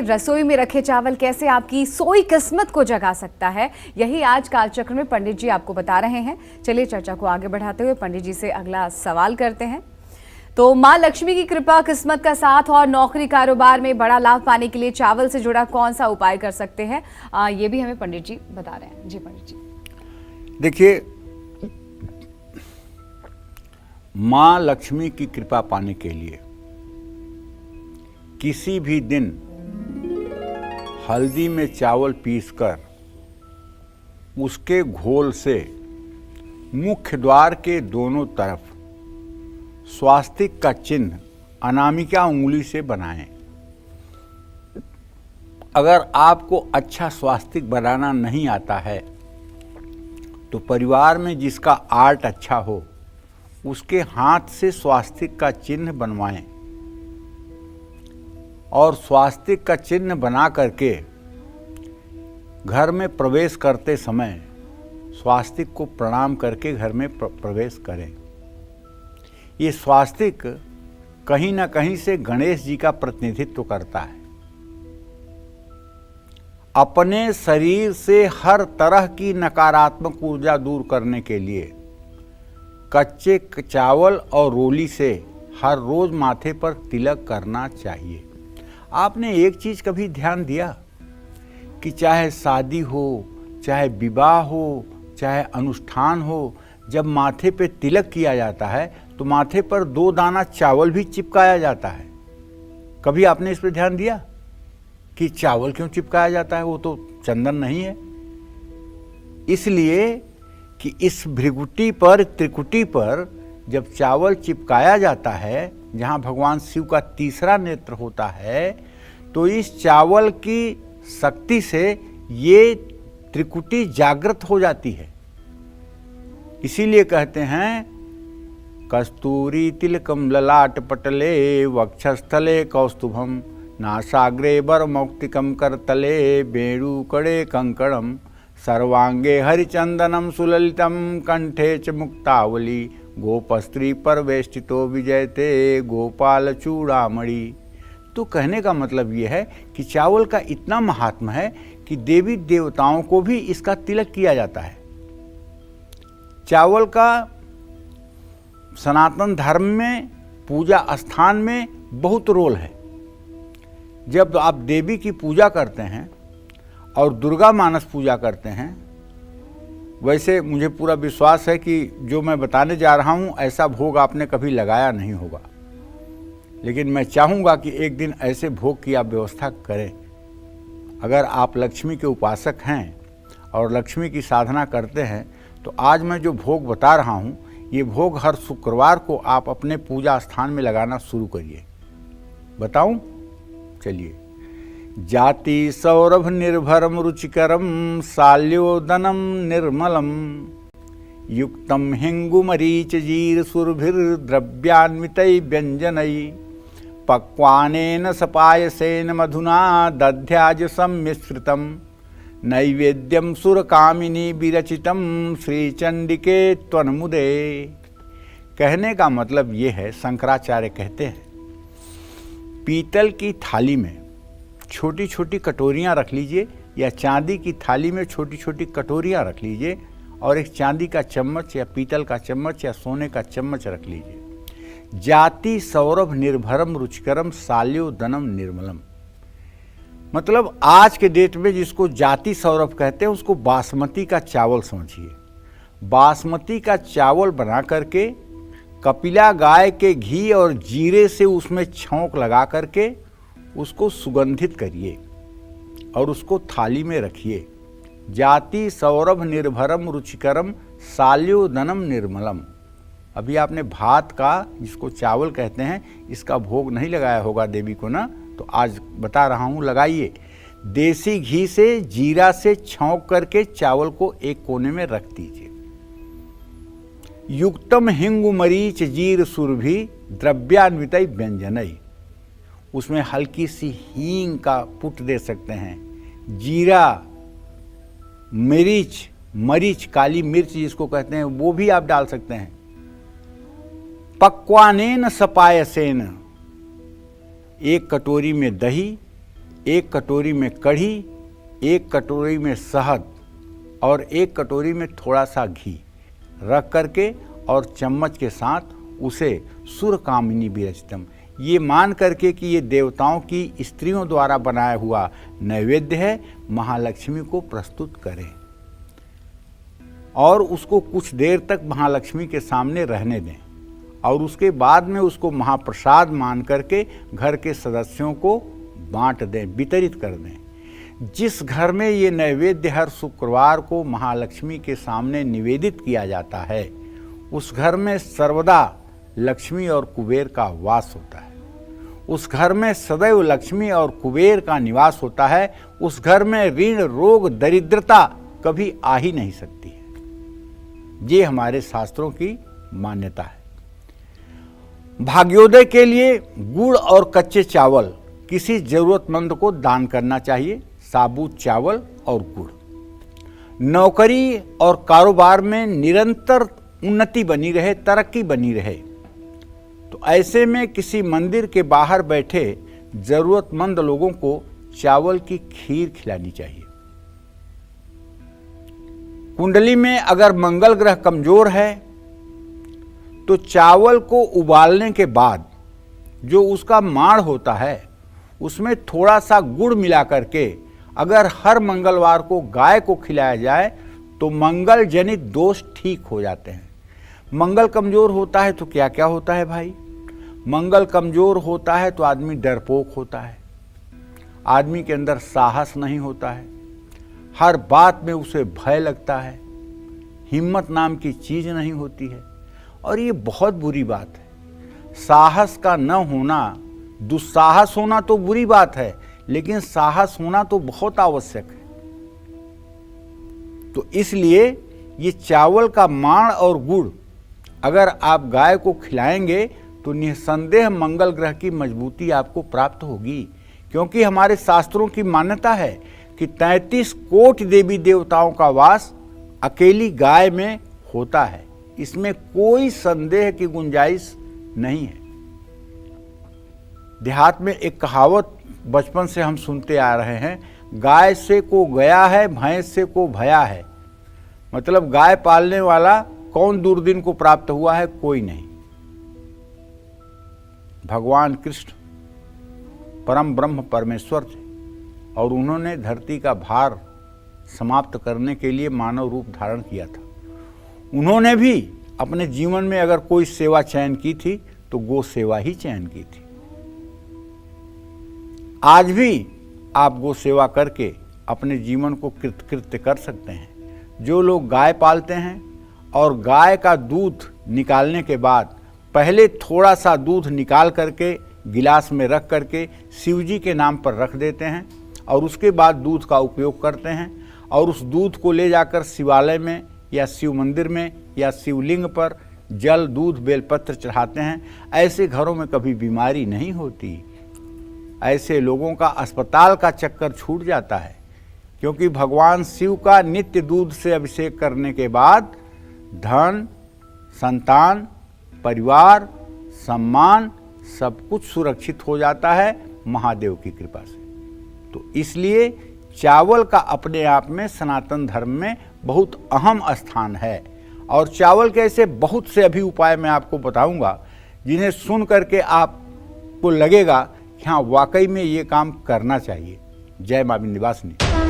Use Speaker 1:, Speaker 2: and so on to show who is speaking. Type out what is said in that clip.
Speaker 1: रसोई में रखे चावल कैसे आपकी सोई किस्मत को जगा सकता है, यही आज कालचक्र में पंडित जी आपको बता रहे हैं। चलिए चर्चा को आगे बढ़ाते हुए पंडित जी से अगला सवाल करते हैं। तो मां लक्ष्मी की कृपा, किस्मत का साथ और नौकरी कारोबार में बड़ा लाभ पाने के लिए चावल से जुड़ा कौन सा उपाय कर सकते हैं, ये भी हमें पंडित जी बता रहे हैं। जी पंडित जी।
Speaker 2: देखिए, मां लक्ष्मी की कृपा पाने के लिए किसी भी दिन हल्दी में चावल पीसकर उसके घोल से मुख्य द्वार के दोनों तरफ स्वास्तिक का चिन्ह अनामिका उंगली से बनाएं। अगर आपको अच्छा स्वास्तिक बनाना नहीं आता है तो परिवार में जिसका आर्ट अच्छा हो उसके हाथ से स्वास्तिक का चिन्ह बनवाएं और स्वास्तिक का चिन्ह बना करके घर में प्रवेश करते समय स्वास्तिक को प्रणाम करके घर में प्रवेश करें। ये स्वास्तिक कहीं ना कहीं से गणेश जी का प्रतिनिधित्व करता है। अपने शरीर से हर तरह की नकारात्मक ऊर्जा दूर करने के लिए कच्चे चावल और रोली से हर रोज माथे पर तिलक करना चाहिए। आपने एक चीज कभी ध्यान दिया कि चाहे शादी हो, चाहे विवाह हो, चाहे अनुष्ठान हो, जब माथे पे तिलक किया जाता है तो माथे पर 2 दाना चावल भी चिपकाया जाता है। कभी आपने इस पर ध्यान दिया कि चावल क्यों चिपकाया जाता है? वो तो चंदन नहीं है। इसलिए कि इस भृगुटी पर, त्रिकुटी पर जब चावल चिपकाया जाता है, जहाँ भगवान शिव का तीसरा नेत्र होता है, तो इस चावल की शक्ति से ये त्रिकुटी जागृत हो जाती है। इसीलिए कहते हैं कस्तूरी तिलकम ललाट पटले वक्षस्थले कौस्तुभम नासाग्रे बरमौक्तिकम करतले बेणुकड़े कंकणम सर्वांगे हरिचंदनम सुललितम कंठे च मुक्तावली गोपस्त्री परवेष्टितो विजयते गोपाल चूड़ामणि। तो कहने का मतलब यह है कि चावल का इतना महात्मा है कि देवी देवताओं को भी इसका तिलक किया जाता है। चावल का सनातन धर्म में, पूजा स्थान में बहुत रोल है। जब आप देवी की पूजा करते हैं और दुर्गा मानस पूजा करते हैं, वैसे मुझे पूरा विश्वास है कि जो मैं बताने जा रहा हूँ ऐसा भोग आपने कभी लगाया नहीं होगा, लेकिन मैं चाहूँगा कि एक दिन ऐसे भोग की आप व्यवस्था करें। अगर आप लक्ष्मी के उपासक हैं और लक्ष्मी की साधना करते हैं तो आज मैं जो भोग बता रहा हूँ, ये भोग हर शुक्रवार को आप अपने पूजा स्थान में लगाना शुरू करिए। बताऊँ? चलिए। जाति सौरभ निर्भरम रुचिकरम साल्योदनम निर्मलम युक्तम हिंगुमरीच जीर सुरभिर्द्रव्यान्वितै व्यंजनई पक्वानेन सपायसेन मधुना दध्याज सम्मिश्रितम नैवेद्यम सुरकामिनी विरचितम श्रीचंडिके त्वन्मुदे। कहने का मतलब ये है, शंकराचार्य कहते हैं, पीतल की थाली में छोटी छोटी कटोरियाँ रख लीजिए या चांदी की थाली में छोटी छोटी कटोरियाँ रख लीजिए और एक चांदी का चम्मच या पीतल का चम्मच या सोने का चम्मच रख लीजिए। जाति सौरभ निर्भरम रुचिकरम साल्योदनम निर्मलम, मतलब आज के डेट में जिसको जाति सौरभ कहते हैं उसको बासमती का चावल समझिए। बासमती का चावल बना करके कपिला गाय के घी और जीरे से उसमें छौंक लगा करके उसको सुगंधित करिए और उसको थाली में रखिए। जाति सौरभ निर्भरम रुचिकरम साल्योदनम निर्मलम। अभी आपने भात का, जिसको चावल कहते हैं, इसका भोग नहीं लगाया होगा देवी को ना, तो आज बता रहा हूँ, लगाइए। देसी घी से, जीरा से छौंक करके चावल को एक कोने में रख दीजिए। युक्तम हिंगु मरीच जीर सुरभि द्रव्यान्वितै व्यंजनई, उसमें हल्की सी हींग का पुट दे सकते हैं। जीरा, मरीच, काली मिर्च जिसको कहते हैं, वो भी आप डाल सकते हैं। पक्वानेन सपायसेन, एक कटोरी में दही, 1 कटोरी में कढ़ी, 1 कटोरी में शहद और 1 कटोरी में थोड़ा सा घी रख करके और चम्मच के साथ उसे सुरकामिनी विरचितम, ये मान करके कि ये देवताओं की स्त्रियों द्वारा बनाया हुआ नैवेद्य है, महालक्ष्मी को प्रस्तुत करें और उसको कुछ देर तक महालक्ष्मी के सामने रहने दें और उसके बाद में उसको महाप्रसाद मान करके घर के सदस्यों को बांट दें, वितरित कर दें। जिस घर में ये नैवेद्य हर शुक्रवार को महालक्ष्मी के सामने निवेदित किया जाता है, उस घर में सर्वदा लक्ष्मी और कुबेर का वास होता है। उस घर में सदैव लक्ष्मी और कुबेर का निवास होता है। उस घर में ऋण, रोग, दरिद्रता कभी आ ही नहीं सकती है। ये हमारे शास्त्रों की मान्यता है। भाग्योदय के लिए गुड़ और कच्चे चावल किसी जरूरतमंद को दान करना चाहिए, साबुत चावल और गुड़। नौकरी और कारोबार में निरंतर उन्नति बनी रहे, तरक्की बनी रहे, तो ऐसे में किसी मंदिर के बाहर बैठे जरूरतमंद लोगों को चावल की खीर खिलानी चाहिए। कुंडली में अगर मंगल ग्रह कमजोर है तो चावल को उबालने के बाद जो उसका माड़ होता है उसमें थोड़ा सा गुड़ मिला करके अगर हर मंगलवार को गाय को खिलाया जाए तो मंगल जनित दोष ठीक हो जाते हैं। मंगल कमजोर होता है तो क्या क्या होता है भाई? मंगल कमजोर होता है तो आदमी डरपोक होता है, आदमी के अंदर साहस नहीं होता है, हर बात में उसे भय लगता है, हिम्मत नाम की चीज नहीं होती है और ये बहुत बुरी बात है। साहस का न होना, दुस्साहस होना तो बुरी बात है, लेकिन साहस होना तो बहुत आवश्यक है। तो इसलिए ये चावल का माड़ और गुड़ अगर आप गाय को खिलाएंगे तो निसंदेह मंगल ग्रह की मजबूती आपको प्राप्त होगी, क्योंकि हमारे शास्त्रों की मान्यता है कि 33 कोटि देवी देवताओं का वास अकेली गाय में होता है। इसमें कोई संदेह की गुंजाइश नहीं है। देहात में एक कहावत बचपन से हम सुनते आ रहे हैं, गाय से को गया है, भैंस से को भया है। मतलब गाय पालने वाला कौन दुर्दिन को प्राप्त हुआ है? कोई नहीं। भगवान कृष्ण परम ब्रह्म परमेश्वर थे और उन्होंने धरती का भार समाप्त करने के लिए मानव रूप धारण किया था। उन्होंने भी अपने जीवन में अगर कोई सेवा चयन की थी तो गो सेवा ही चयन की थी। आज भी आप गो सेवा करके अपने जीवन को कृतकृत्य कर सकते हैं। जो लोग गाय पालते हैं और गाय का दूध निकालने के बाद पहले थोड़ा सा दूध निकाल करके गिलास में रख करके शिव जी के नाम पर रख देते हैं और उसके बाद दूध का उपयोग करते हैं और उस दूध को ले जाकर शिवालय में या शिव मंदिर में या शिवलिंग पर जल, दूध, बेलपत्र चढ़ाते हैं, ऐसे घरों में कभी बीमारी नहीं होती। ऐसे लोगों का अस्पताल का चक्कर छूट जाता है, क्योंकि भगवान शिव का नित्य दूध से अभिषेक करने के बाद धन, संतान, परिवार, सम्मान सब कुछ सुरक्षित हो जाता है महादेव की कृपा से। तो इसलिए चावल का अपने आप में सनातन धर्म में बहुत अहम स्थान है और चावल के ऐसे बहुत से अभी उपाय मैं आपको बताऊंगा जिन्हें सुन करके आपको लगेगा कि हाँ वाकई में ये काम करना चाहिए। जय मां विंध्यवासिनी।